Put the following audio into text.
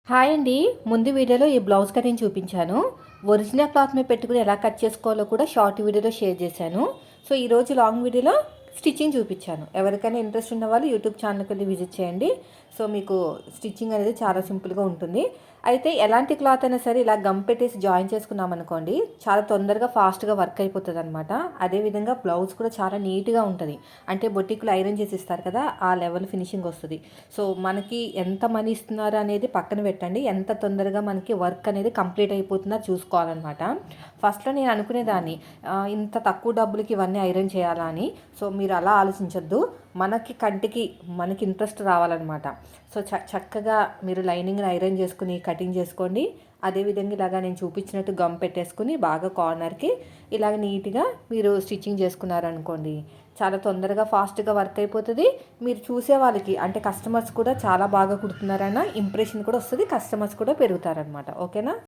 Hi అండి. ముందు వీడియోలో ఈ బ్లౌజ్ కటింగ్ చూపించాను. ఒరిజినల్ క్లాత్ మీద పెట్టుకుని ఎలా కట్ చేసుకోవాలో కూడా షార్ట్ వీడియోలో షేర్ చేశాను. సో ఈరోజు లాంగ్ వీడియోలో స్టిచ్చింగ్ చూపించాను. ఎవరికైనా ఇంట్రెస్ట్ ఉన్న వాళ్ళు యూట్యూబ్ ఛానల్కి వెళ్ళి విజిట్ చేయండి. సో మీకు స్టిచ్చింగ్ అనేది చాలా సింపుల్గా ఉంటుంది. అయితే ఎలాంటి క్లాత్ అయినా సరే ఇలా గమ్ పెట్టేసి జాయిన్ చేసుకున్నాం అనుకోండి, చాలా తొందరగా ఫాస్ట్గా వర్క్ అయిపోతుంది అనమాట. అదేవిధంగా బ్లౌజ్ కూడా చాలా నీట్గా ఉంటుంది. అంటే బొటిక్లో ఐరన్ చేసి ఇస్తారు కదా, ఆ లెవెల్ ఫినిషింగ్ వస్తుంది. సో మనకి ఎంత మనీ ఇస్తున్నారు అనేది పక్కన పెట్టండి, ఎంత తొందరగా మనకి వర్క్ అనేది కంప్లీట్ అయిపోతుందో చూసుకోవాలన్నమాట. ఫస్ట్లో నేను అనుకునేదాన్ని ఇంత తక్కువ డబ్బులకి ఇవన్నీ ఐరన్ చేయాలా అని. సో మీరు అలా ఆలోచించొద్దు. మనకి కంటికి మనకి ఇంట్రెస్ట్ రావాలన్నమాట. సో చక్కగా మీరు లైనింగ్ని ఐరన్ చేసుకుని కటింగ్ చేసుకోండి. అదేవిధంగా ఇలాగా నేను చూపించినట్టు గమ్ పెట్టేసుకుని బాగా కార్నర్కి ఇలాగ నీట్గా మీరు స్టిచ్చింగ్ చేసుకున్నారనుకోండి, చాలా తొందరగా ఫాస్ట్గా వర్క్ అయిపోతుంది. మీరు చూసే వాళ్ళకి అంటే కస్టమర్స్ కూడా చాలా బాగా కుడుతున్నారన్న ఇంప్రెషన్ కూడా వస్తుంది. కస్టమర్స్ కూడా పెరుగుతారనమాట. ఓకేనా?